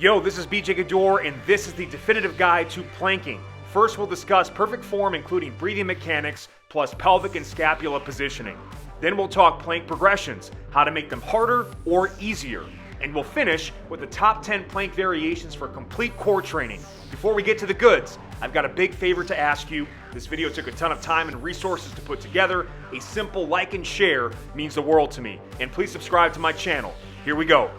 Yo, this is BJ Gaddour, and this is the definitive guide to planking. First, we'll discuss perfect form, including breathing mechanics, plus pelvic and scapula positioning. Then we'll talk plank progressions, how to make them harder or easier. And we'll finish with the top 10 plank variations for complete core training. Before we get to the goods, I've got a big favor to ask you. This video took a ton of time and resources to put together. A simple like and share means the world to me. And please subscribe to my channel. Here we go.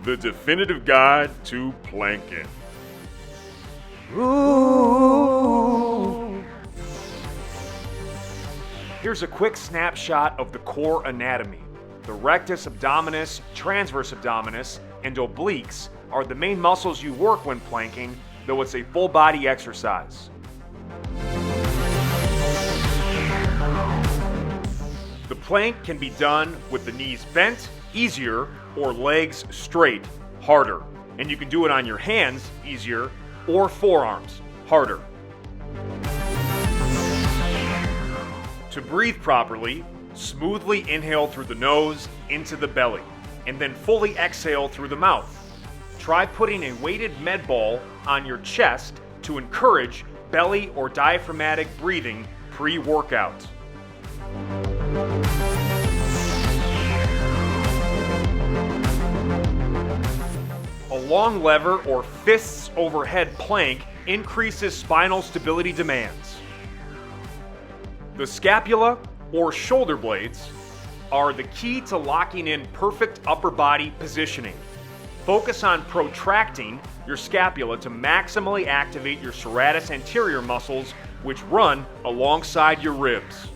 The definitive guide to planking. Ooh. Here's a quick snapshot of the core anatomy. The rectus abdominis, transverse abdominis, and obliques are the main muscles you work when planking, though it's a full body exercise. The plank can be done with the knees bent, easier, or legs straight, harder. And you can do it on your hands, easier, or forearms, harder. To breathe properly, smoothly inhale through the nose into the belly, and then fully exhale through the mouth. Try putting a weighted med ball on your chest to encourage belly or diaphragmatic breathing pre-workout. A long lever or fists overhead plank increases spinal stability demands. The scapula or shoulder blades are the key to locking in perfect upper body positioning. Focus on protracting your scapula to maximally activate your serratus anterior muscles, which run alongside your ribs.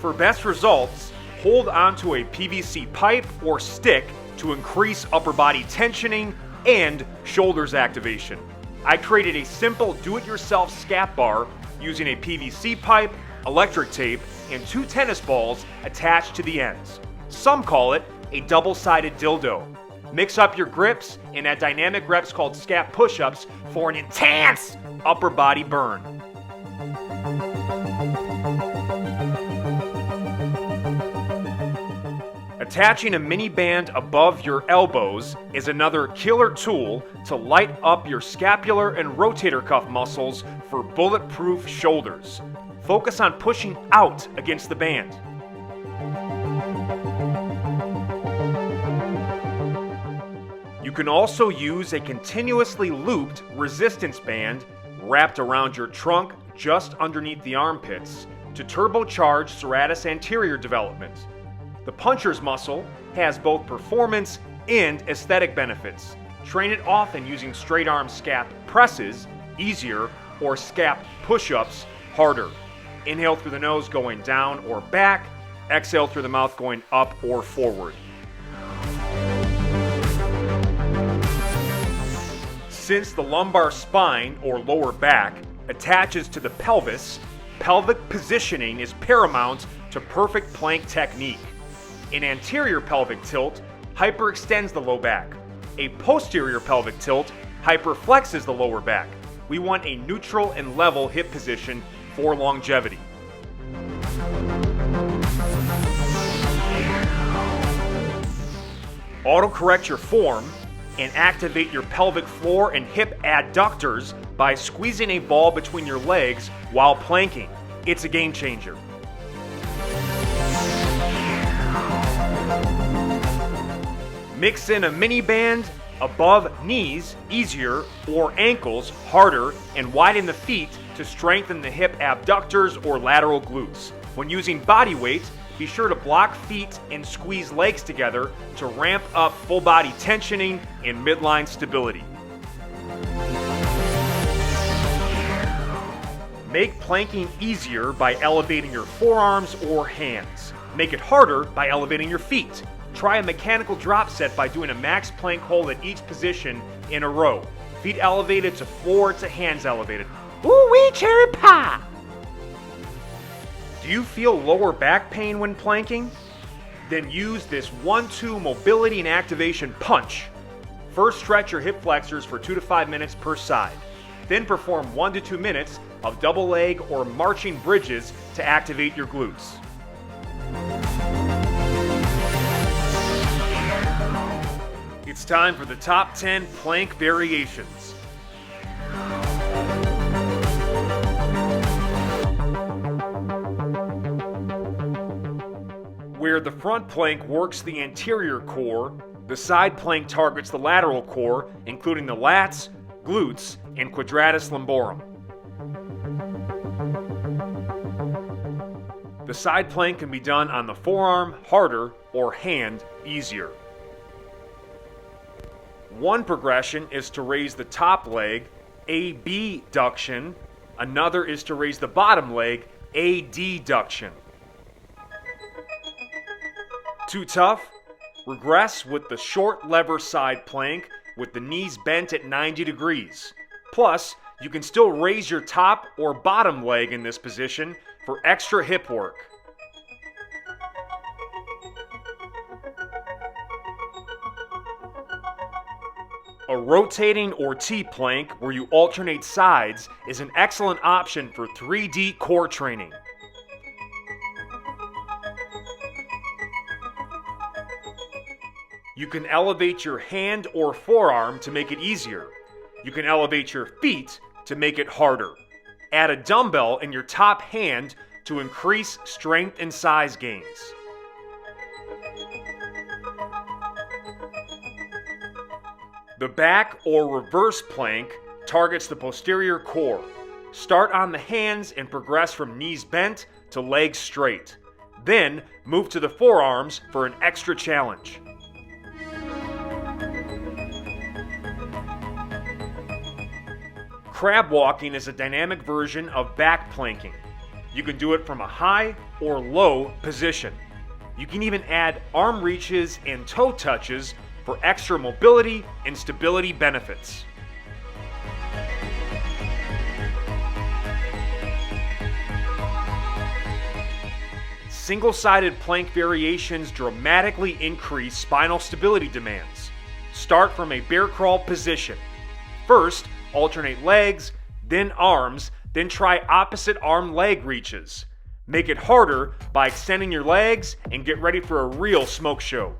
For best results, hold onto a PVC pipe or stick to increase upper body tensioning and shoulders activation. I created a simple do-it-yourself scap bar using a PVC pipe, electric tape, and 2 tennis balls attached to the ends. Some call it a double-sided dildo. Mix up your grips and add dynamic reps called scap push-ups for an intense upper body burn. Attaching a mini band above your elbows is another killer tool to light up your scapular and rotator cuff muscles for bulletproof shoulders. Focus on pushing out against the band. You can also use a continuously looped resistance band wrapped around your trunk just underneath the armpits to turbocharge serratus anterior development. The puncher's muscle has both performance and aesthetic benefits. Train it often using straight arm scap presses, easier, or scap push-ups, harder. Inhale through the nose going down or back, exhale through the mouth going up or forward. Since the lumbar spine or lower back attaches to the pelvis, pelvic positioning is paramount to perfect plank technique. An anterior pelvic tilt hyperextends the low back. A posterior pelvic tilt hyperflexes the lower back. We want a neutral and level hip position for longevity. Autocorrect your form and activate your pelvic floor and hip adductors by squeezing a ball between your legs while planking. It's a game changer. Mix in a mini band above knees, easier, or ankles, harder, and widen the feet to strengthen the hip abductors or lateral glutes. When using body weight, be sure to block feet and squeeze legs together to ramp up full body tensioning and midline stability. Make planking easier by elevating your forearms or hands. Make it harder by elevating your feet. Try a mechanical drop set by doing a max plank hold at each position in a row. Feet elevated to floor to hands elevated. Ooh-wee cherry pie! Do you feel lower back pain when planking? Then use this 1-2 mobility and activation punch. First, stretch your hip flexors for 2 to 5 minutes per side. Then perform 1 to 2 minutes of double leg or marching bridges to activate your glutes. It's time for the top 10 plank variations. Where the front plank works the anterior core, the side plank targets the lateral core, including the lats, glutes, and quadratus lumborum. The side plank can be done on the forearm, harder, or hand, easier. One progression is to raise the top leg, abduction. Another is to raise the bottom leg, adduction. Too tough? Regress with the short lever side plank with the knees bent at 90 degrees. Plus, you can still raise your top or bottom leg in this position for extra hip work. A rotating or T-plank where you alternate sides is an excellent option for 3D core training. You can elevate your hand or forearm to make it easier. You can elevate your feet to make it harder. Add a dumbbell in your top hand to increase strength and size gains. The back or reverse plank targets the posterior core. Start on the hands and progress from knees bent to legs straight. Then move to the forearms for an extra challenge. Crab walking is a dynamic version of back planking. You can do it from a high or low position. You can even add arm reaches and toe touches for extra mobility and stability benefits. Single-sided plank variations dramatically increase spinal stability demands. Start from a bear crawl position. First, alternate legs, then arms, then try opposite arm leg reaches. Make it harder by extending your legs and get ready for a real smoke show.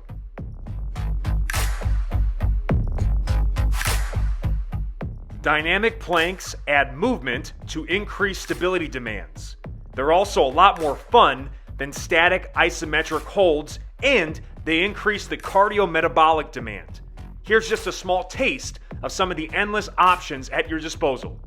Dynamic planks add movement to increase stability demands. They're also a lot more fun than static isometric holds, and they increase the cardiometabolic demand. Here's just a small taste of some of the endless options at your disposal.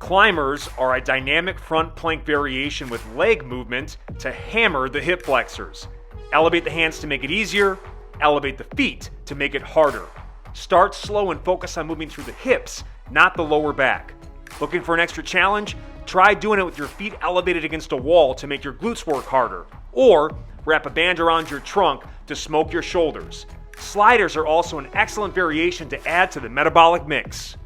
Climbers are a dynamic front plank variation with leg movement to hammer the hip flexors. Elevate the hands to make it easier, elevate the feet to make it harder. Start slow and focus on moving through the hips, not the lower back. Looking for an extra challenge? Try doing it with your feet elevated against a wall to make your glutes work harder. Or wrap a band around your trunk to smoke your shoulders. Sliders are also an excellent variation to add to the metabolic mix.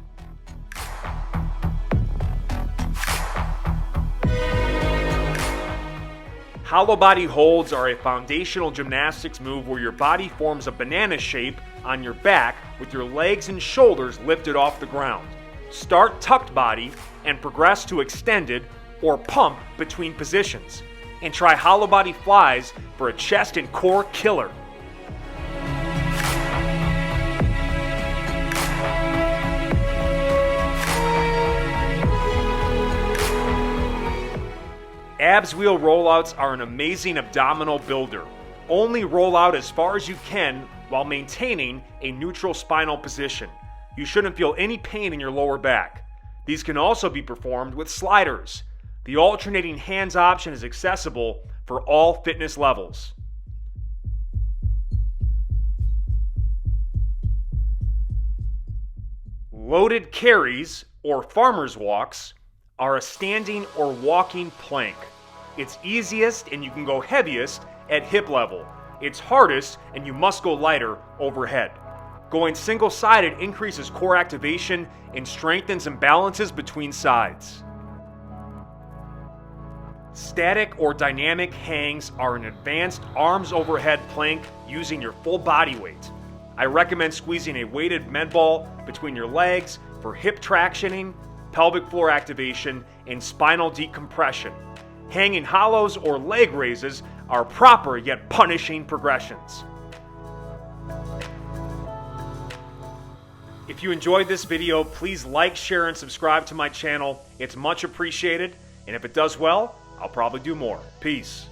Hollow body holds are a foundational gymnastics move where your body forms a banana shape on your back with your legs and shoulders lifted off the ground. Start tucked body and progress to extended or pump between positions. And try hollow body flies for a chest and core killer. Abs wheel rollouts are an amazing abdominal builder. Only roll out as far as you can while maintaining a neutral spinal position. You shouldn't feel any pain in your lower back. These can also be performed with sliders. The alternating hands option is accessible for all fitness levels. Loaded carries, or farmer's walks, are a standing or walking plank. It's easiest and you can go heaviest at hip level. It's hardest and you must go lighter overhead. Going single-sided increases core activation and strengthens imbalances between sides. Static or dynamic hangs are an advanced arms overhead plank using your full body weight. I recommend squeezing a weighted med ball between your legs for hip tractioning, pelvic floor activation, and spinal decompression. Hanging hollows or leg raises are proper yet punishing progressions. If you enjoyed this video, please like, share, and subscribe to my channel. It's much appreciated, and if it does well, I'll probably do more. Peace.